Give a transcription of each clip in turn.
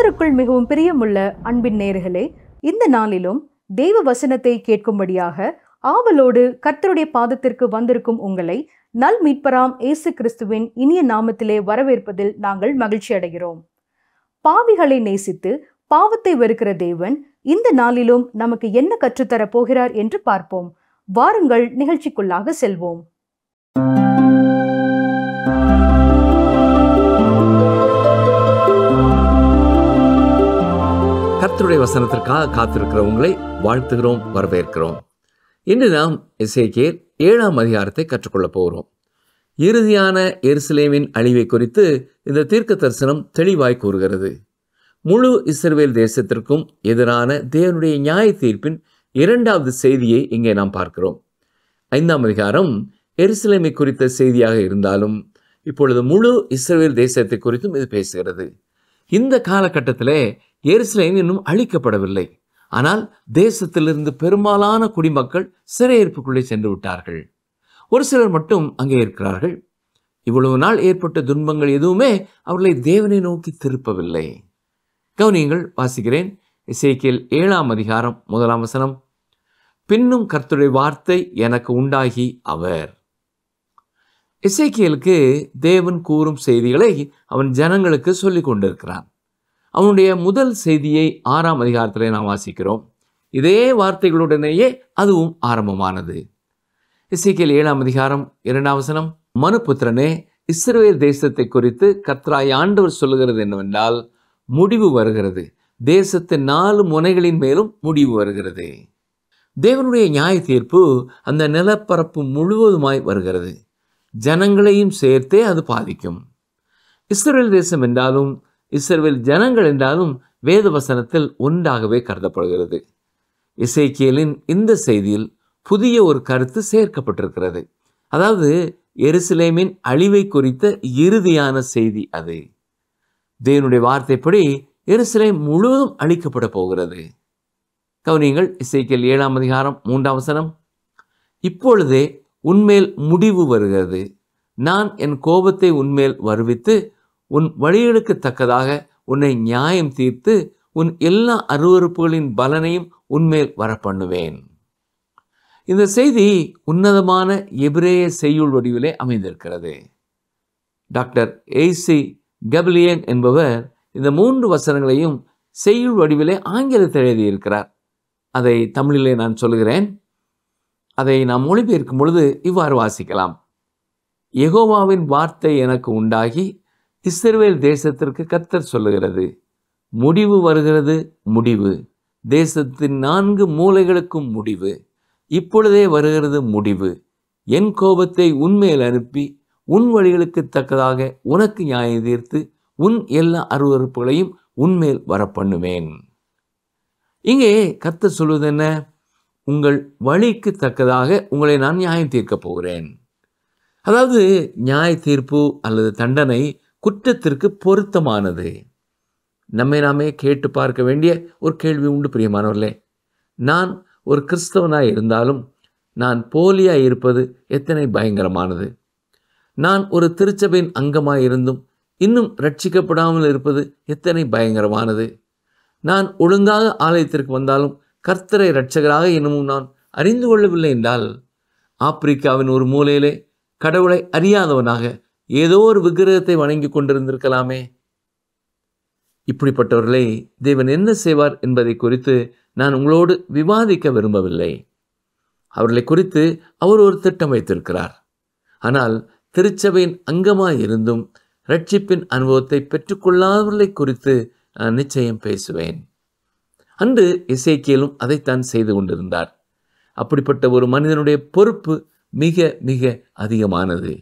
கர்த்தருக்குள் மிகவும் பிரியமுள்ள அன்பின் நேயர்களே, இந்த நாளிலும் தேவ வசனத்தை கேட்கும்படியாக ஆவலோடு கர்த்தருடைய பாதத்திற்கு வந்திருக்கும் உங்களை நல் மீட்பராம் இயேசு கிறிஸ்துவின் இனிய நாமத்திலே வரவேற்பதில் நாங்கள் மகிழ்ச்சி அடைகிறோம். பாவிகளை நேசித்து பாவத்தை வெறுக்கிற தேவன் இந்த நாளிலும் நமக்கு என்ன கற்றுத்தர போகிறார் என்று பார்ப்போம். வாருங்கள் நிகழ்ச்சிக்குள்ளாக செல்வோம். கர்த்தருடைய வசனத்திற்காக காத்திருக்கிற உங்களை வாழ்த்துகிறோம், வரவேற்கிறோம். இன்று நாம் எசேக்கியேல் 7ஆம் அதிகாரத்தை கற்றுக்கொள்ளப் போகிறோம். இறுதியான எருசலேமின் அழிவை குறித்து இந்த தீர்க்க தரிசனம் தெளிவாய் கூறுகிறது. முழு இஸ்ரவேல் தேசத்திற்கும் எதிரான தேவனுடைய நியாய தீர்ப்பின் 2வது செய்தியை இங்கே நாம் பார்க்கிறோம். 5ஆம் அதிகாரம் எருசலேமை குறித்த செய்தியாக இருந்தாலும் இப்பொழுது முழு இஸ்ரவேல் தேசத்தை குறித்தும் இது பேசுகிறது. இந்த காலகட்டத்திலே எருசலேம் இன்னும் அழிக்கப்படவில்லை. ஆனால் தேசத்திலிருந்து பெரும்பாலான குடிமக்கள் சிறையிருப்புக்குள்ளே சென்று விட்டார்கள். ஒரு சிலர் மட்டும் அங்கே இருக்கிறார்கள். இவ்வளவு நாள் ஏற்பட்ட துன்பங்கள் எதுவுமே அவர்களை தேவனை நோக்கி திருப்பவில்லை. கவனியங்கள், வாசிக்கிறேன். எசேக்கியேல் 7ஆம் அதிகாரம் 1ஆம் வசனம். பின்னும் கர்த்தருடைய வார்த்தை எனக்கு உண்டாகி அவர். எசேக்கியேலுக்கு தேவன் கூறும் செய்திகளை அவன் ஜனங்களுக்கு சொல்லிக் கொண்டிருக்கிறான். அவனுடைய முதல் செய்தியை 6ஆம் அதிகாரத்திலே நாம் வாசிக்கிறோம். இதே வார்த்தைகளுடனேயே அதுவும் ஆரம்பமானது. எசேக்கியேல் 7ஆம் அதிகாரம் 2ஆம் வசனம். மனுபுத்திரனே, இஸ்ரவேல் தேசத்தை குறித்து கர்த்தராகிய ஆண்டவர் சொல்லுகிறது என்னவென்றால், முடிவு வருகிறது. தேசத்தின் 4 முனைகளின் மேலும் முடிவு வருகிறது. தேவனுடைய நியாய தீர்ப்பு அந்த நிலப்பரப்பு முழுவதுமாய் வருகிறது. ஜனங்களையும் சேர்த்தே அது பாதிக்கும். இஸ்ரவேல் தேசம் என்றாலும் இஸ்ரவேல் ஜனங்கள் என்றாலும் வேத வசனத்தில் ஒன்றாகவே கருதப்படுகிறது. எசேக்கியேலின் இந்த செய்தியில் புதிய ஒரு கருத்து சேர்க்கப்பட்டிருக்கிறது. அதாவது எருசலேமின் அழிவை குறித்த இறுதியான செய்தி அது. தேவனுடைய வார்த்தைப்படி எருசலேம் முழுவதும் அழிக்கப்பட போகிறது. கவனியங்கள், எசேக்கியேல் 7ஆம் அதிகாரம் 3ஆம் வசனம். இப்பொழுதே உன்மேல் முடிவு வருகிறது. நான் என் கோபத்தை உன்மேல் வருவித்து உன் வழிகளுக்கு தக்கதாக உன்னை நியாயம் தீர்த்து உன் எல்லா அருவருப்புகளின் பலனையும் உன்மேல் வரப்பண்ணுவேன். இந்த செய்தி உன்னதமான எபிரேய செய்யுள் வடிவிலே அமைந்திருக்கிறது. டாக்டர் ஏசி கபிலியன் என்பவர் இந்த 3 வசனங்களையும் செய்யுள் வடிவிலே ஆங்கிலத்தில் எழுதியிருக்கிறார். அதை தமிழிலே நான் சொல்கிறேன். அதை நாம் மொழிபெயர்க்கும் பொழுது இவ்வாறு வாசிக்கலாம். யெகோவாவின் வார்த்தை எனக்கு உண்டாகி இஸ்ரவேல் தேசத்திற்கு கர்த்தர் சொல்லுகிறது, முடிவு வருகிறது, முடிவு. தேசத்தின் 4 மூலைகளுக்கும் முடிவு. இப்பொழுதே வருகிறது முடிவு. என் கோபத்தை உன்மேல் அனுப்பி உன் வழிகளுக்கு தக்கதாக உனக்கு நியாயம் தீர்த்து உன் எல்லா அருவருப்புகளையும் உன்மேல் வரப்பண்ணுவேன். இங்கே கர்த்தர் சொல்வது என்ன? உங்கள் வழிக்கு தக்கதாக உங்களை நான் நியாயம் தீர்க்கப் போகிறேன். அதாவது நியாய தீர்ப்பு அல்லது தண்டனை குற்றத்திற்கு பொருத்தமானது. நம்மை நாமே கேட்டு பார்க்க வேண்டிய ஒரு கேள்வி உண்டு பிரியமானவர்களே. நான் ஒரு கிறிஸ்தவனாய் இருந்தாலும் நான் போலியாய் இருப்பது எத்தனை பயங்கரமானது. நான் ஒரு திருச்சபையின் அங்கமாய் இருந்தும் இன்னும் ரட்சிக்கப்படாமல் இருப்பது எத்தனை பயங்கரமானது. நான் ஒழுங்காக ஆலயத்திற்கு வந்தாலும் கர்த்தரை இரட்சகராக இன்னமும் நான் அறிந்து கொள்ளவில்லை என்றால், ஆப்பிரிக்காவின் ஒரு மூலையிலே கடவுளை அறியாதவனாக ஏதோ ஒரு விக்கிரகத்தை வணங்கி கொண்டிருந்திருக்கலாமே. இப்படிப்பட்டவர்களை தேவன் என்ன செய்வார் என்பதை குறித்து நான் உங்களோடு விவாதிக்க விரும்பவில்லை. அவர்களை குறித்து அவர் ஒரு திட்டம் வைத்திருக்கிறார். ஆனால் திருச்சபையின் அங்கமாய் இருந்தும் இரட்சிப்பின் அனுபவத்தை பெற்றுக்கொள்ளாதவர்களை குறித்து நான் நிச்சயம் பேசுவேன். அன்று எசேக்கியேலும் அதைத்தான் செய்து கொண்டிருந்தார். அப்படிப்பட்ட ஒரு மனிதனுடைய பொறுப்பு மிக மிக அதிகமானது.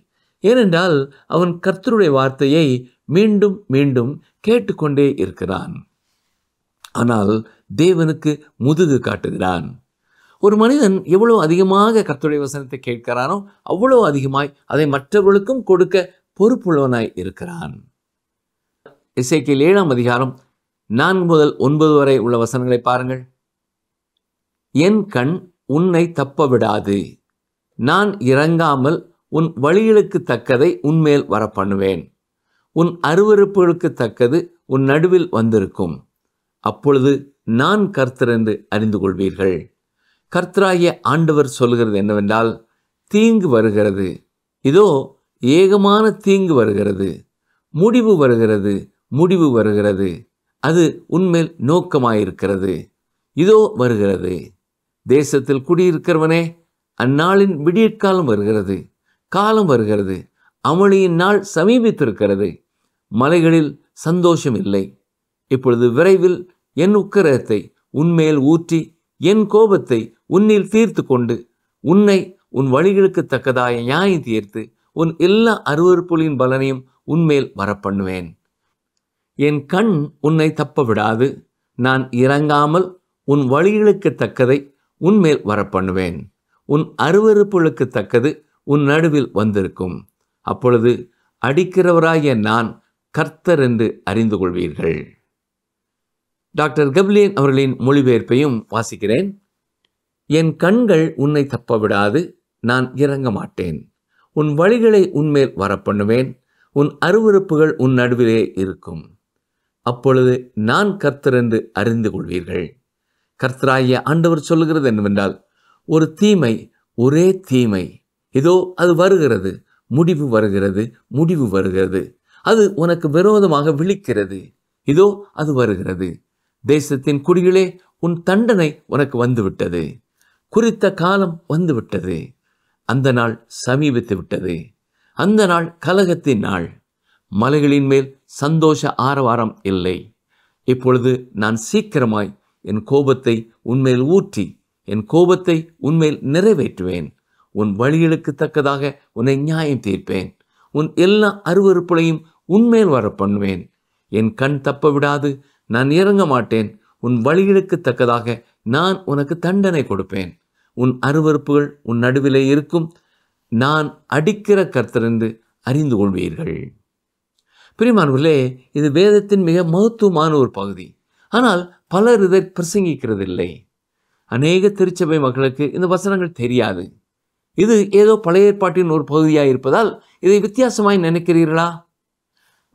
ஏனென்றால் அவன் கர்த்தருடைய வார்த்தையை மீண்டும் மீண்டும் கேட்டுக்கொண்டே இருக்கிறான். ஆனால் தேவனுக்கு முதுகு காட்டுகிறான். ஒரு மனிதன் எவ்வளவு அதிகமாக கர்த்தருடைய வசனத்தை கேட்கிறானோ அவ்வளவு அதிகமாய் அதை மற்றவர்களுக்கும் கொடுக்க பொறுப்புள்ளவனாய் இருக்கிறான். எசேக்கியேல் 7ஆம் அதிகாரம் 4 முதல் 9 வரை உள்ள வசனங்களை பாருங்கள். என் கண் உன்னை தப்ப விடாது. நான் இறங்காமல் உன் வழிகளுக்கு தக்கதை உன்மேல் வரப்பண்ணுவேன். உன் அருவருப்புகளுக்கு தக்கது உன் நடுவில் வந்திருக்கும். அப்பொழுது நான் கர்த்தர் என்று அறிந்து கொள்வீர்கள். கர்த்தராகிய ஆண்டவர் சொல்கிறது என்னவென்றால், தீங்கு வருகிறது, இதோ ஏகமான தீங்கு வருகிறது, முடிவு வருகிறது, முடிவு வருகிறது, அது உன்மேல் நோக்கமாயிருக்கிறது, இதோ வருகிறது. தேசத்தில் குடியிருக்கிறவனே, அந்நாளின் விடியற்காலம் வருகிறது, காலம் வருகிறது, அமளியின் நாள் சமீபித்திருக்கிறது. மலைகளில் சந்தோஷம் இல்லை. இப்பொழுது விரைவில் என் உக்கிரகத்தை உன்மேல் ஊற்றி என் கோபத்தை உன்னில் தீர்த்து கொண்டு உன்னை உன் வழிகளுக்கு தக்கதாய நியாயம் தீர்த்து உன் எல்லா அருவருப்புகளின் பலனையும் உன்மேல் வரப்பண்ணுவேன். என் கண் உன்னை தப்ப விடாது. நான் இறங்காமல் உன் வழிகளுக்கு தக்கதை உன்மேல் வரப்பண்ணுவேன். உன் அருவருப்புகளுக்கு தக்கது உன் நடுவில் வந்திருக்கும். அப்பொழுது அடிக்கிறவராகிய நான் கர்த்தர் என்று அறிந்து கொள்வீர்கள். டாக்டர் கப்லியன் அவர்களின் மொழிபெயர்ப்பையும் வாசிக்கிறேன். என் கண்கள் உன்னை தப்ப விடாது. நான் இறங்க மாட்டேன். உன் வழிகளை உன்மேல் வரப்பண்ணுவேன். உன் அருவருப்புகள் உன் நடுவிலே இருக்கும். அப்பொழுது நான் கர்த்தர் என்று அறிந்து கொள்வீர்கள். கர்த்தராகிய ஆண்டவர் சொல்லுகிறது என்னவென்றால், ஒரு தீமை, ஒரே தீமை, இதோ அது வருகிறது, முடிவு வருகிறது, முடிவு வருகிறது, அது உனக்கு விரோதமாக விழிக்கிறது, இதோ அது வருகிறது. தேசத்தின் குடிகளே, உன் தண்டனை உனக்கு வந்துவிட்டது. குறித்த காலம் வந்துவிட்டது. அந்த நாள் சமீபித்து விட்டது. அந்த நாள் கலகத்தின் நாள். மலைகளின் மேல் சந்தோஷ ஆரவாரம் இல்லை. இப்பொழுது நான் சீக்கிரமாய் என் கோபத்தை உன்மேல் ஊற்றி என் கோபத்தை உன்மேல் நிறைவேற்றுவேன். உன் வழிகளுக்கு தக்கதாக உன்னை நியாயம் தீர்ப்பேன். உன் எல்லா அருவருப்புகளையும் உன்மேல் வர பண்ணுவேன். என் கண் தப்ப விடாது. நான் இறங்க மாட்டேன். உன் வழிகளுக்கு தக்கதாக நான் உனக்கு தண்டனை கொடுப்பேன். உன் அருவருப்புகள் உன் நடுவிலே இருக்கும். நான் அடிக்கிற கர்த்தர் என்று அறிந்து கொள்வீர்கள். பிரியமானவர்களே, இது வேதத்தின் மிக மகத்துவமான ஒரு பகுதி. ஆனால் பலர் இதை பிரசங்கிக்கிறதில்லை. அநேக திருச்சபை மக்களுக்கு இந்த வசனங்கள் தெரியாது. இது ஏதோ பழைய ஏற்பாட்டின் ஒரு பகுதியாக இருப்பதால் இதை வித்தியாசமாய் நினைக்கிறீர்களா?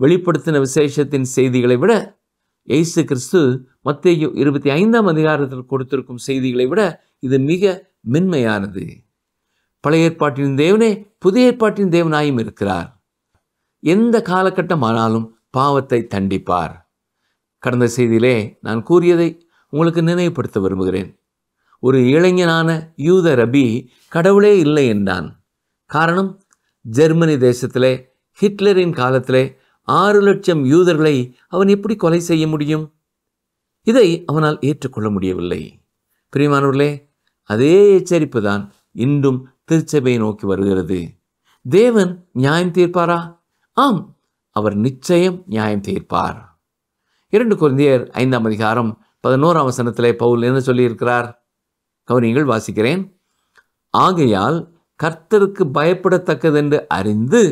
வெளிப்படுத்தின விசேஷத்தின் செய்திகளை விட இயேசு கிறிஸ்து மத்தேயு 25ஆம் அதிகாரத்தில் கொடுத்திருக்கும் செய்திகளை விட இது மிக மென்மையானது. பழைய ஏற்பாட்டின் தேவனே புதிய ஏற்பாட்டின் தேவனாயும் இருக்கிறார். எந்த காலகட்டமானாலும் பாவத்தை தண்டிப்பார். கடந்த செய்தியிலே நான் கூறியதை உங்களுக்கு நினைவுபடுத்த விரும்புகிறேன். ஒரு இளைஞனான யூத ரபி கடவுளே இல்லை என்றான். காரணம், ஜெர்மனி தேசத்திலே ஹிட்லரின் காலத்திலே 6 லட்சம் யூதர்களை அவன் எப்படி கொலை செய்ய முடியும்? இதை அவனால் ஏற்றுக்கொள்ள முடியவில்லை. பிரியமானவர்களே, அதே எச்சரிப்பு தான் இன்றும் திருச்சபையை நோக்கி வருகிறது. தேவன் நியாயம் தீர்ப்பாரா? ஆம், அவர் நிச்சயம் நியாயம் தீர்ப்பார். 2 கொரிந்தியர் 5ஆம் அதிகாரம் 11ஆம் வசனத்திலே பவுல் என்ன சொல்லியிருக்கிறார்? கவனியங்கள், வாசிக்கிறேன். ஆகையால் கர்த்தருக்கு பயப்படத்தக்கதென்று அறிந்து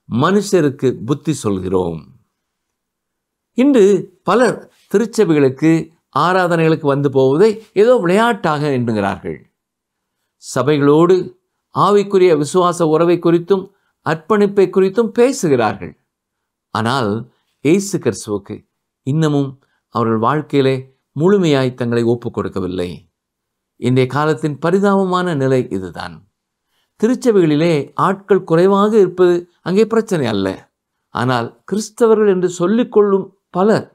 மனுஷருக்கு புத்தி சொல்கிறோம். இன்று பலர் திருச்சபைகளுக்கு ஆராதனைகளுக்கு வந்து போவதை ஏதோ விளையாட்டாக எண்ணுகிறார்கள். சபைகளோடு ஆவிக்குரிய விசுவாச உறவை குறித்தும் அர்ப்பணிப்பை குறித்தும் பேசுகிறார்கள். ஆனால் இயேசு கிறிஸ்துவுக்கு இன்னமும் அவர்கள் வாழ்க்கையிலே முழுமையாய் தங்களை ஒப்புக் கொடுக்கவில்லை. இன்றைய காலத்தின் பரிதாபமான நிலை இதுதான். திருச்சபைகளிலே ஆட்கள் குறைவாக இருப்பது அங்கே பிரச்சனை அல்ல. ஆனால் கிறிஸ்தவர்கள் என்று சொல்லிக்கொள்ளும் பலர்,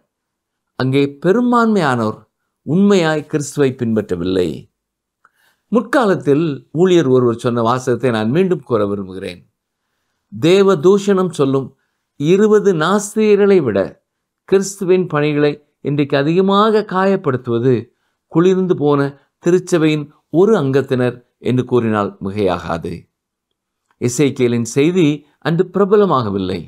அங்கே பெரும்பான்மையானோர் உண்மையாய் கிறிஸ்துவை பின்பற்றவில்லை. முற்காலத்தில் ஊழியர் ஒருவர் சொன்ன வாசகத்தை நான் மீண்டும் கூற விரும்புகிறேன். தேவ தூஷணம் சொல்லும் 20 நாஸ்திகர்களை விட கிறிஸ்துவின் பணிகளை இன்றைக்கு அதிகமாக காயப்படுத்துவது குளிர்ந்து போன திருச்சபையின் ஒரு அங்கத்தினர் என்று கூறினால் மிகையாகாது. எசேக்கியேலின் செய்தி அன்று பிரபலமாகவில்லை.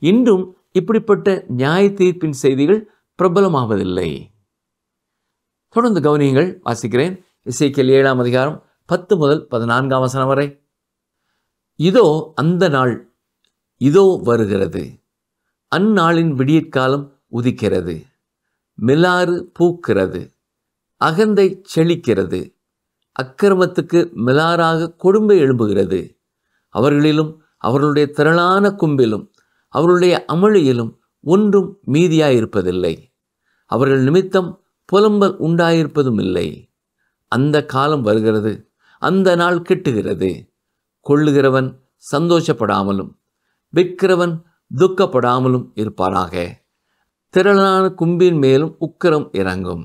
இன்றும் இப்படிப்பட்ட நியாய தீர்ப்பின் செய்திகள் பிரபலமாவதில்லை. தொடர்ந்து கவனியங்கள், வாசிக்கிறேன். எசேக்கியேல் 7ஆம் அதிகாரம் 10 முதல் 14ஆம் வசனம் வரை. இதோ அந்த நாள் இதோ வருகிறது. அந்நாளின் விடியற்காலம் உதிக்கிறது. மிலாறு பூக்கிறது. அகந்தை செழிக்கிறது. அக்கிரமத்துக்கு மிலாறாக கொடும்பை எழும்புகிறது. அவர்களிலும் அவர்களுடைய திரளான கும்பிலும் அவர்களுடைய அமளியிலும் ஒன்றும் மீதியாயிருப்பதில்லை. அவர்கள் நிமித்தம் புலம்பல் உண்டாயிருப்பதும் இல்லை. அந்த காலம் வருகிறது, அந்த நாள் கிட்டுகிறது. கொள்ளுகிறவன் சந்தோஷப்படாமலும் விற்கிறவன் துக்கப்படாமலும் இருப்பாராக. திரளான கும்பின் மேலும் உக்கிரம் இறங்கும்.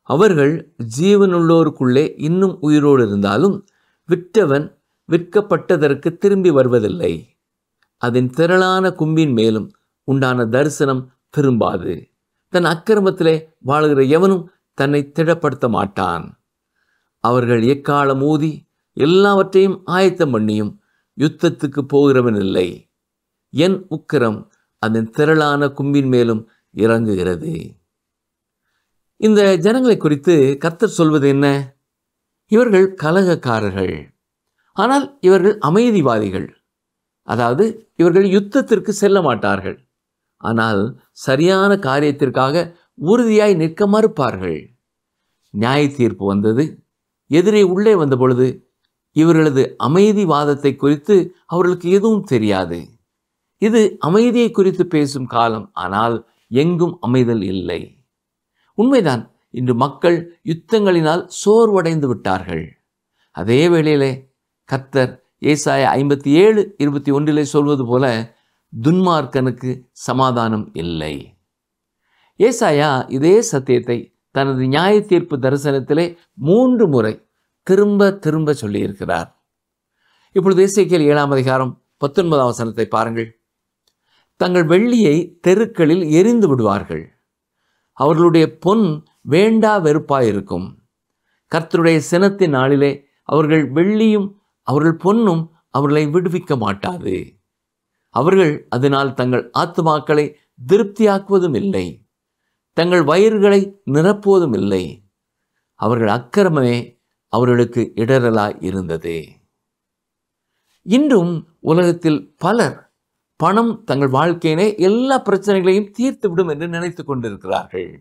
அவர்கள் ஜீவனுள்ளோருக்குள்ளே இன்னும் உயிரோடு இருந்தாலும் விற்றவன் விற்கப்பட்டதற்கு திரும்பி வருவதில்லை. அதன் திரளான கும்பின் மேலும் உண்டான தரிசனம் திரும்பாது. தன் அக்கிரமத்திலே வாழுகிற எவனும் தன்னை திடப்படுத்த மாட்டான். அவர்கள் எக்காலம் ஊதி எல்லாவற்றையும் ஆயத்தம் பண்ணியும் யுத்தத்துக்கு போகிறவன் இல்லை. என் உக்கிரம் அதன் திரளான கும்பின் மேலும் இறங்குகிறது. இந்த ஜனங்களை குறித்து கர்த்தர் சொல்வது என்ன? இவர்கள் கலகக்காரர்கள், ஆனால் இவர்கள் அமைதிவாதிகள். அதாவது இவர்கள் யுத்தத்திற்கு செல்ல மாட்டார்கள், ஆனால் சரியான காரியத்திற்காக உறுதியாய் நிற்க மறுப்பார்கள். நியாய தீர்ப்பு வந்தது. எதிரே உள்ளே வந்த பொழுது இவர்களது அமைதிவாதத்தை குறித்து அவர்களுக்கு எதுவும் தெரியாது. இது அமைதியை குறித்து பேசும் காலம், ஆனால் எங்கும் அமைதல் இல்லை. உண்மைதான், இன்று மக்கள் யுத்தங்களினால் சோர்வடைந்து விட்டார்கள். அதே வேளையிலே கர்த்தர் ஏசாயா 57:21 சொல்வது போல துன்மார்க்கனுக்கு சமாதானம் இல்லை. ஏசாயா இதே சத்தியத்தை தனது நியாய தீர்ப்பு தரிசனத்திலே 3 முறை திரும்ப திரும்ப சொல்லியிருக்கிறார். இப்பொழுது எசேக்கியேல் 7:19 பாருங்கள். தங்கள் வெள்ளியை தெருக்களில் எரிந்து விடுவார்கள், அவர்களுடைய பொன் வேண்டா வெறுப்பாயிருக்கும். கர்த்தருடைய சினத்தின் நாளிலே அவர்கள் வெள்ளியும் அவர்கள் பொன்னும் அவர்களை விடுவிக்க மாட்டாது. அவர்கள் அதனால் தங்கள் ஆத்துமாக்களை திருப்தியாக்குவதும் இல்லை, தங்கள் வயிறுகளை நிரப்புவதும் இல்லை. அவர்கள் அக்கிரமமே அவர்களுக்கு இடரலாய் இருந்தது. இன்றும் உலகத்தில் பலர் பணம் தங்கள் வாழ்க்கையினே எல்லா பிரச்சனைகளையும் தீர்த்துவிடும் என்று நினைத்து கொண்டிருக்கிறார்கள்.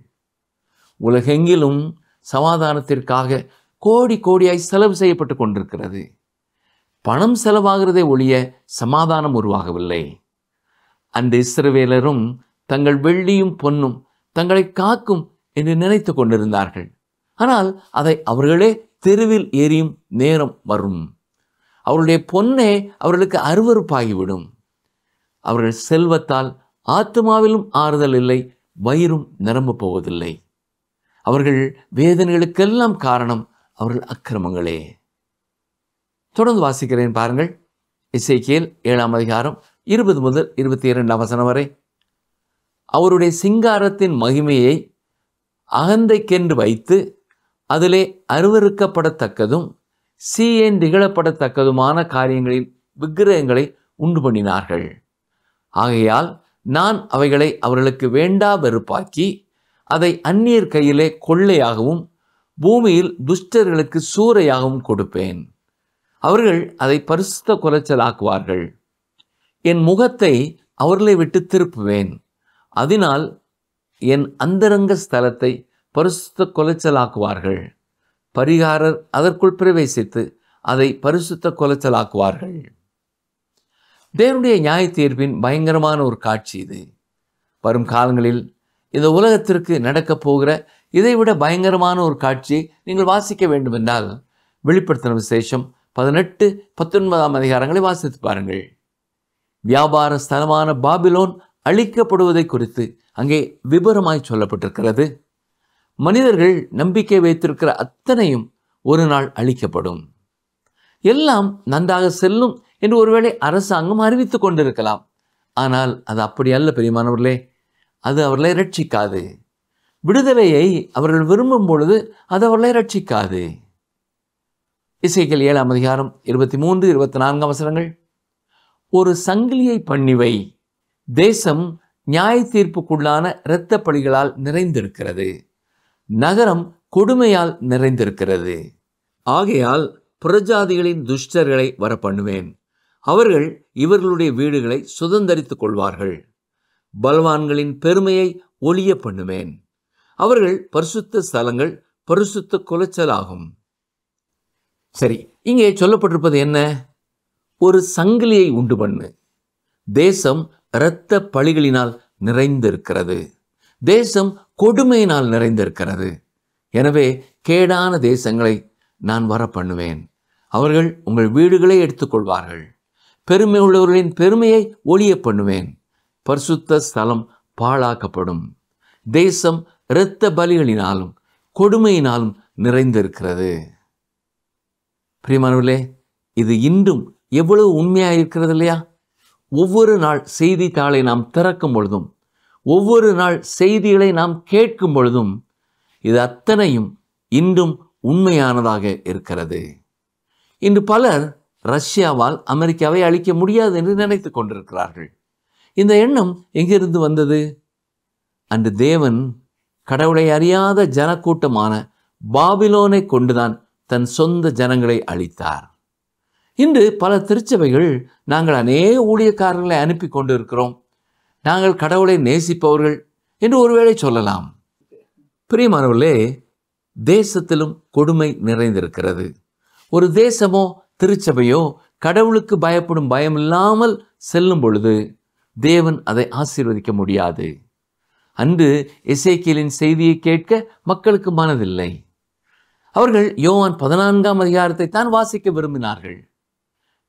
உலகெங்கிலும் சமாதானத்திற்காக கோடி கோடியாய் செலவு செய்யப்பட்டு கொண்டிருக்கிறது. பணம் செலவாகிறதே ஒழிய சமாதானம் உருவாகவில்லை. அந்த இஸ்ரவேலரும் தங்கள் வெள்ளியும் பொன்னும் தங்களை காக்கும் என்று நினைத்து கொண்டிருந்தார்கள். ஆனால் அதை அவர்களே தெருவில் எரியும் நேரம் வரும். அவருடைய பொன்னே அவர்களுக்கு அருவருப்பாகிவிடும். அவர்கள் செல்வத்தால் ஆத்துமாவிலும் ஆறுதல் இல்லை, வயிறும் நிரம்ப போவதில்லை. அவர்கள் வேதனைகளுக்கெல்லாம் காரணம் அவர்கள் அக்கிரமங்களே. தொடர்ந்து வாசிக்கிறேன் பாருங்கள். எசேக்கியேல் 7:20 முதல் 22 வரை. அவருடைய சிங்காரத்தின் மகிமையை அகந்தைக்கென்று வைத்து அதிலே அருவருக்கப்படத்தக்கதும் சீயேன் திகழப்படத்தக்கதுமான காரியங்களில் விக்கிரகங்களை உண்டு பண்ணினார்கள். ஆகையால் நான் அவைகளை அவர்களுக்கு வேண்டா வெறுப்பாக்கி அதை அந்நியர் கையிலே கொள்ளையாகவும் பூமியில் துஷ்டர்களுக்கு சூறையாகவும் கொடுப்பேன். அவர்கள் அதை பரிசுத்த குலைச்சலாக்குவார்கள். என் முகத்தை அவர்களை விட்டு திருப்புவேன். அதனால் என் அந்தரங்க ஸ்தலத்தை பரிசுத்த குலைச்சலாக்குவார்கள். பரிகாரர் அதற்குள் பிரவேசித்து அதை பரிசுத்த குலைச்சலாக்குவார்கள். தேவனுடைய நியாய தீர்ப்பின் பயங்கரமான ஒரு காட்சி இது. வரும் காலங்களில் இந்த உலகத்திற்கு நடக்கப் போகிற இதைவிட பயங்கரமான ஒரு காட்சியை நீங்கள் வாசிக்க வேண்டும் என்றால் வெளிப்படுத்தின விசேஷம் 18-19 வாசித்து பாருங்கள். வியாபார ஸ்தலமான பாபிலோன் அழிக்கப்படுவதை குறித்து அங்கே விபரமாய் சொல்லப்பட்டிருக்கிறது. மனிதர்கள் நம்பிக்கை வைத்திருக்கிற அத்தனையும் ஒரு நாள் அழிக்கப்படும். எல்லாம் நன்றாக செல்லும் என்று ஒருவேளை அரசாங்கம் அறிவித்து கொண்டிருக்கலாம். ஆனால் அது அப்படி அல்ல பிரியமானவர்களே. அது அவர்களை ரட்சிக்காது. விடுதலையை அவர்கள் விரும்பும் பொழுது அது அவர்களை ரட்சிக்காது. எசேக்கியேல் 7:23-24 ஒரு சங்கிலியை பண்ணிவை, தேசம் நியாய தீர்ப்புக்குள்ளான இரத்த பழிகளால் நிறைந்திருக்கிறது, நகரம் கொடுமையால் நிறைந்திருக்கிறது. ஆகையால் புறஜாதிகளின் துஷ்டர்களை வரப்பண்ணுவேன், அவர்கள் இவர்களுடைய வீடுகளை சுதந்தரித்துக் கொள்வார்கள். பலவான்களின் பெருமையை ஒழிய பண்ணுவேன், அவர்கள் பரிசுத்த ஸ்தலங்கள் பரிசுத்த குலைச்சலாகும். சரி, இங்கே சொல்லப்பட்டிருப்பது என்ன? ஒரு சங்கிலியை உண்டு பண்ணு, தேசம் இரத்த பழிகளினால் நிறைந்திருக்கிறது. தேசம் கொடுமையினால் நிறைந்திருக்கிறது. எனவே கேடான தேசங்களை நான் வர பண்ணுவேன். அவர்கள் உங்கள் வீடுகளை எடுத்துக்கொள்வார்கள். பெருமை உள்ளவர்களின் பெருமையை ஒழிய பண்ணுவேன். பரிசுத்த ஸ்தலம் பாழாக்கப்படும். தேசம் இரத்த பலிகளினாலும் கொடுமையினாலும் நிறைந்திருக்கிறது. பிரியமானவர்களே, இது இன்றும் எவ்வளவு உண்மையாக இருக்கிறது இல்லையா? ஒவ்வொரு நாள் செய்தித்தாளை நாம் திறக்கும் பொழுதும், ஒவ்வொரு நாள் செய்திகளை நாம் கேட்கும் பொழுதும் இது அத்தனையும் இன்றும் உண்மையானதாக இருக்கிறது. இன்று பலர் ரஷ்யாவால் அமெரிக்காவை அழிக்க முடியாது என்று நினைத்து கொண்டிருக்கிறார்கள். இந்த எண்ணம் எங்கிருந்து வந்தது? அன்று தேவன் கடவுளை அறியாத ஜனக்கூட்டமான பாபிலோனை கொண்டுதான் தன் சொந்த ஜனங்களை அழித்தார். இன்று பல திருச்சபைகள் நாங்கள் அநேக ஊழியக்காரர்களை அனுப்பி கொண்டு இருக்கிறோம், நாங்கள் கடவுளை நேசிப்பவர்கள் என்று ஒருவேளை சொல்லலாம். பிரியமானவர்களே, தேசத்திலும் கொடுமை நிறைந்திருக்கிறது. ஒரு தேசமோ திருச்சபையோ கடவுளுக்கு பயப்படும் பயமில்லாமல் செல்லும் பொழுது தேவன் அதை ஆசீர்வதிக்க முடியாது. அன்று எசேக்கியேலின் செய்தியை கேட்க மக்களுக்கு மனதில்லை. அவர்கள் யோவான் 14ஆம் அதிகாரத்தை தான் வாசிக்க விரும்பினார்கள்.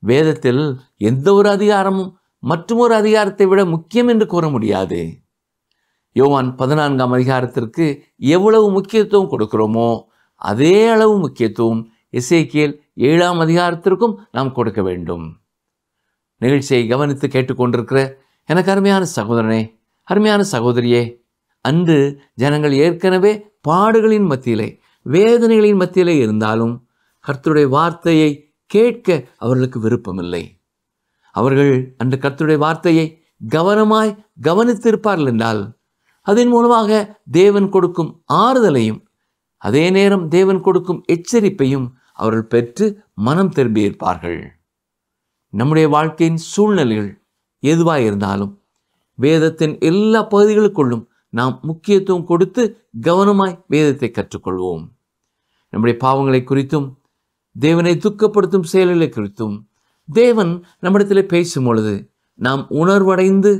வேதத்தில் எந்த ஒரு அதிகாரமும் மற்றொரு அதிகாரத்தை விட முக்கியம் என்று கூற முடியாது. யோவான் 14ஆம் அதிகாரத்திற்கு எவ்வளவு முக்கியத்துவம் கொடுக்கிறோமோ அதே அளவு முக்கியத்துவம் எசேக்கியேல் 7ஆம் அதிகாரத்திற்கும் நாம் கொடுக்க வேண்டும். நிகழ்ச்சியை கவனித்து கேட்டுக்கொண்டிருக்கிற எனக்கு அருமையான சகோதரனே, அருமையான சகோதரியே, அன்று ஜனங்கள் ஏற்கனவே பாடுகளின் மத்தியிலே, வேதனைகளின் மத்தியிலே இருந்தாலும் கர்த்தருடைய வார்த்தையை கேட்க அவர்களுக்கு விருப்பமில்லை. அவர்கள் அன்று கர்த்தருடைய வார்த்தையை கவனமாய் கவனித்திருப்பார்கள் என்றால் அதன் மூலமாக தேவன் கொடுக்கும் ஆறுதலையும் அதே நேரம் தேவன் கொடுக்கும் எச்சரிப்பையும் அவர்கள் பெற்று மனம் திரும்பியிருப்பார்கள். நம்முடைய வாழ்க்கையின் சூழ்நிலைகள் எதுவாக இருந்தாலும் வேதத்தின் எல்லா பகுதிகளுக்குள்ளும் நாம் முக்கியத்துவம் கொடுத்து கவனமாய் வேதத்தை கற்றுக்கொள்வோம். நம்முடைய பாவங்களை குறித்தும் தேவனை துக்கப்படுத்தும் செயல்களை குறித்தும் தேவன் நம்மிடத்தில் பேசும் பொழுது நாம் உணர்வடைந்து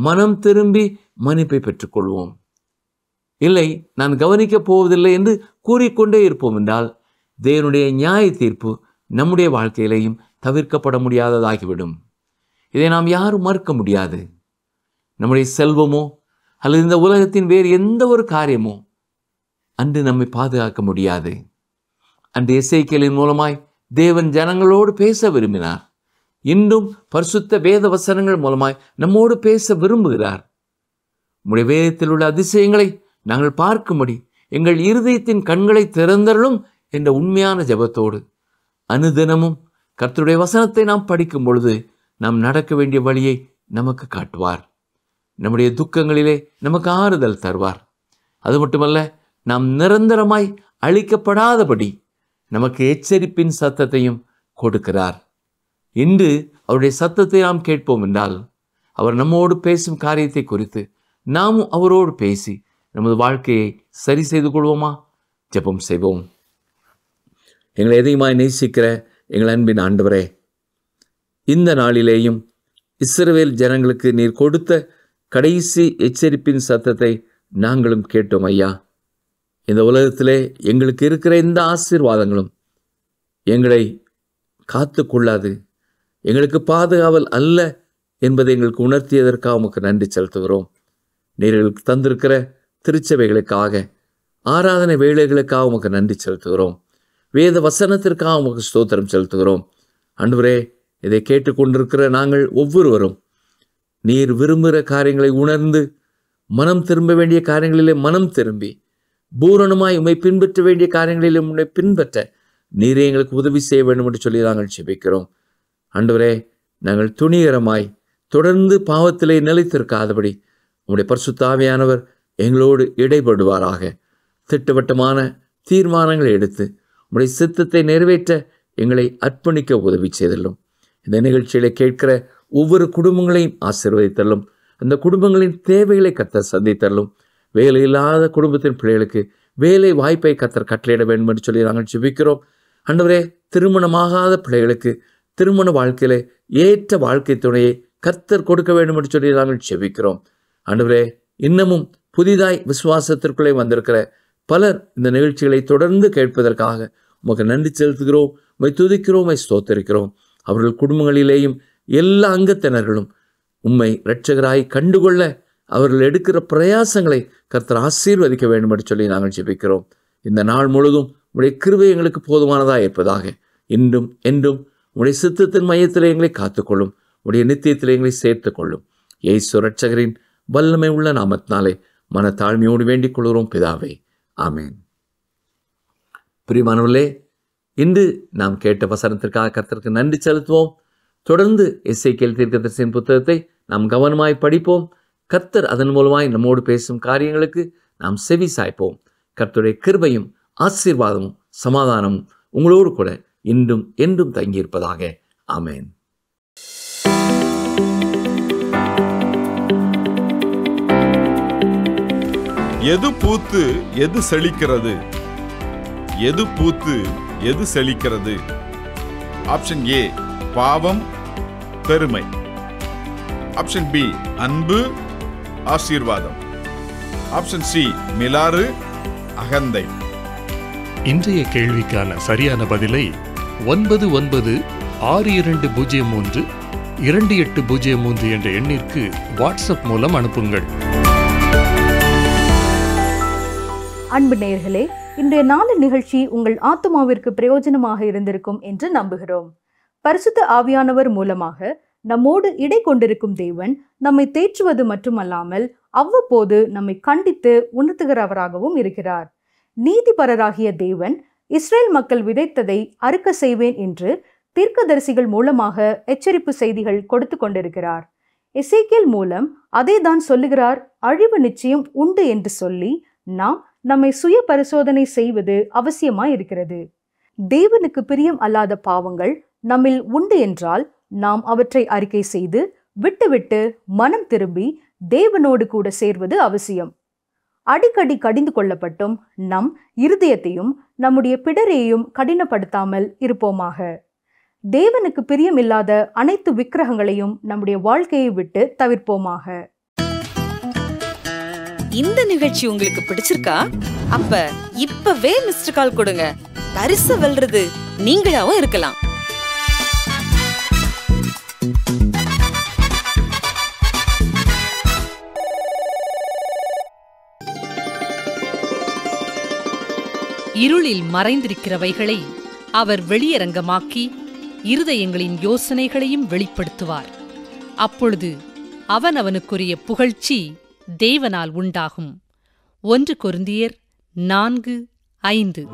மனம் திரும்பி மன்னிப்பை பெற்றுக்கொள்வோம். இல்லை, நான் கவனிக்கப் போவதில்லை என்று கூறிக்கொண்டே இருப்போம் என்றால் தேவனுடைய நியாய தீர்ப்பு நம்முடைய வாழ்க்கையிலேயும் தவிர்க்கப்பட முடியாததாகிவிடும். இதை நாம் யாரும் மறுக்க முடியாது. நம்முடைய செல்வமோ அல்லது இந்த உலகத்தின் வேறு எந்த ஒரு காரியமோ அன்று நம்மை பாதுகாக்க முடியாது. அன்று எசேக்கியேலின் மூலமாய் தேவன் ஜனங்களோடு பேச விரும்பினார். இன்றும் பரிசுத்த வேத வசனங்கள் மூலமாய் நம்மோடு பேச விரும்புகிறார். நம்முடைய வேதத்தில் உள்ள அதிசயங்களை நாங்கள் பார்க்கும்படி எங்கள் இருதயத்தின் கண்களை திறந்தருளும் என்ற உண்மையான ஜெபத்தோடு அனுதினமும் கர்த்தருடைய வசனத்தை நாம் படிக்கும் பொழுது நாம் நடக்க வேண்டிய வழியை நமக்கு காட்டுவார். நம்முடைய துக்கங்களிலே நமக்கு ஆறுதல் தருவார். அது மட்டுமல்ல, நாம் நிரந்தரமாய் அழிக்கப்படாதபடி நமக்கு எச்சரிப்பின் சத்தத்தையும் கொடுக்கிறார். இன்று அவருடைய சத்தத்தை நாம் கேட்போம் என்றால் அவர் நம்மோடு பேசும் காரியத்தை குறித்து நாமும் அவரோடு பேசி நமது வாழ்க்கையை சரி செய்து கொள்வோமா? ஜெபம் செய்வோம். எங்களை எதையுமாய் நேசிக்கிற எங்கள் அன்பின் ஆண்டவரே, இந்த நாளிலேயும் இஸ்ரவேல் ஜனங்களுக்கு நீர் கொடுத்த கடைசி எச்சரிப்பின் சத்தத்தை நாங்களும் கேட்டோம் ஐயா. இந்த உலகத்திலே எங்களுக்கு இருக்கிற இந்த ஆசீர்வாதங்களும் எங்களை காத்து கொள்ளாது, எங்களுக்கு பாதுகாவல் அல்ல என்பதை எங்களுக்கு உணர்த்தியதற்காக உமக்கு நன்றி செலுத்துகிறோம். நீர் எங்களுக்கு தந்திருக்கிற திருச்சபைகளுக்காக, ஆராதனை வேலைகளுக்காக உமக்கு நன்றி செலுத்துகிறோம். வேத வசனத்திற்காக உமக்கு ஸ்தோத்திரம் செலுத்துகிறோம். ஆண்டவரே, இதை கேட்டுக்கொண்டிருக்கிற நாங்கள் ஒவ்வொருவரும் நீர் விரும்புகிற காரியங்களை உணர்ந்து மனம் திரும்ப வேண்டிய காரியங்களிலே மனம் திரும்பி பூரணமாய் உம்மை பின்பற்ற வேண்டிய காரியங்களிலே உம்மை பின்பற்ற நீரே எங்களுக்கு உதவி செய்ய வேண்டும் என்று சொல்லி நாங்கள் ஜெபிக்கிறோம். ஆண்டவரே, நாங்கள் துணிகரமாய் தொடர்ந்து பாவத்திலே நிலைத்திருக்காதபடி உம்முடைய பரிசுத்த ஆவியானவர் எங்களோடு இடைபடுவாராக. திட்டவட்டமான தீர்மானங்களை எடுத்து உம்முடைய சித்தத்தை நிறைவேற்ற எங்களை அர்ப்பணிக்க உதவி செய்தல்லும். இந்த நிகழ்ச்சிகளை கேட்கிற ஒவ்வொரு குடும்பங்களையும் ஆசீர்வதித்தல்லும். அந்த குடும்பங்களின் தேவைகளை கர்த்தர் சந்தித்தல்லும். வேலை இல்லாத குடும்பத்தின் பிள்ளைகளுக்கு வேலை வாய்ப்பை கர்த்தர் கட்டளையிட வேண்டும் என்று சொல்லி நாங்கள் ஜெபிக்கிறோம். ஆண்டவரே, திருமணமாகாத பிள்ளைகளுக்கு திருமண வாழ்க்கையிலே ஏற்ற வாழ்க்கை துணையை கர்த்தர் கொடுக்க வேண்டும் என்று சொல்லி நாங்கள் ஜெபிக்கிறோம். ஆண்டவரே, இன்னமும் புதிதாய் விசுவாசத்திற்குள்ளே வந்திருக்கிற பலர் இந்த நிகழ்ச்சிகளை தொடர்ந்து கேட்பதற்காக உமக்கு நன்றி செலுத்துகிறோம். உம்மை துதிக்கிறோம், உம்மை ஸ்தோத்திரிக்கிறோம். அவர்கள் குடும்பங்களிலேயும் எல்லா அங்கத்தினர்களும் உம்மை இரட்சகராய் கண்டுகொள்ள அவர்கள் எடுக்கிற பிரயாசங்களை கர்த்தர் ஆசீர்வதிக்க வேண்டும் என்று சொல்லி நாங்கள் ஜெபிக்கிறோம். இந்த நாள் முழுதும் உடைய கிருபை எங்களுக்கு போதுமானதாக இருப்பதாக. இன்றும் என்றும் உடைய சித்தத்தின் மையத்தில் எங்களை காத்துக்கொள்ளும். உடைய நித்தியத்தில் எங்களை சேர்த்துக் கொள்ளும். இயேசு இரட்சகரின் வல்லமை உள்ள நாமத்தினாலே மனத்தாழ்மையோடு வேண்டிக் கொள்கிறோம் பிதாவே, ஆமேன். பிரியமானவர்களே, இன்று நாம் கேட்ட வசனத்திற்காக கர்த்தருக்கு நன்றி செலுத்துவோம். தொடர்ந்து எசேக்கியேல் தீர்க்கதரிசியின் புத்தகத்தை நாம் கவனமாய் படிப்போம். கர்த்தர் அதன் மூலமாய் நம்மோடு பேசும் காரியங்களுக்கு நாம் செவி சாய்ப்போம். கர்த்தருடைய கிருபையும் ஆசீர்வாதமும் சமாதானமும் உங்களோடு கூட இன்றும் என்றும் தங்கியிருப்பதாக. ஆமேன். எது பூத்து எது செழிக்கிறது? எது பூத்து எது செழிக்கிறது? ஆப்ஷன் ஏ பாவம், பெருமை. ஆப்ஷன் பி அன்பு, ஆசீர்வாதம். ஆப்ஷன் சி மிலாறு, அகந்தை. இன்றைய கேள்விக்கான சரியான பதிலை 9962032803 என்ற எண்ணிற்கு வாட்ஸ்அப் மூலம் அனுப்புங்கள். அன்பு நேயர்களே, இன்றைய நாள் நிகழ்ச்சி உங்கள் ஆத்துமாவிற்கு பிரயோஜனமாக இருந்திருக்கும் என்று நம்புகிறோம். பரிசுத்த ஆவியானவர் மூலமாக நம்மோடு இடை கொண்டிருக்கும் தேவன் நம்மை தேற்றுவது மட்டுமல்லாமல் அவ்வப்போது நம்மை கண்டித்து உணர்த்துகிறவராகவும் இருக்கிறார். நீதிபரராகிய தேவன் இஸ்ரேல் மக்கள் விதைத்ததை அறுக்க செய்வேன் என்று தீர்க்கதரிசிகள் மூலமாக எச்சரிப்பு செய்திகள் கொடுத்து கொண்டிருக்கிறார். எசேக்கியேல் மூலம் அதை தான் சொல்லுகிறார். அழிவு நிச்சயம் உண்டு என்று சொல்லி நாம் நம்மை சுய பரிசோதனை செய்வது அவசியமாய் இருக்கிறது. தேவனுக்கு பிரியம் அல்லாத பாவங்கள் நம்மில் உண்டு என்றால் நாம் அவற்றை அறிக்கை செய்து விட்டுவிட்டு மனம் திரும்பி தேவனோடு கூட சேர்வது அவசியம். அடிக்கடி கடிந்து கொள்ளப்பட்டும் நம் இருதயத்தையும் நம்முடைய பிடரையும் கடினப்படுத்தாமல் இருப்போமாக. தேவனுக்கு பிரியமில்லாத அனைத்து விக்கிரகங்களையும் நம்முடைய வாழ்க்கையை விட்டு தவிர்ப்போமாக. இந்த நிகழ்ச்சி உங்களுக்கு பிடிச்சிருக்கா? அப்ப இப்பவே மிஸ்டர் கால் கொடுங்க. பரிசு வெல்றது நீங்களாவும் இருக்கலாம். இருளில் மறைந்திருக்கிறவைகளை அவர் வெளியரங்கமாக்கி இருதயங்களின் யோசனைகளையும் வெளிப்படுத்துவார். அப்பொழுது அவனவனுக்குரிய புகழ்ச்சி தேவனால் உண்டாகும். 1 கொரிந்தியர் 4:5.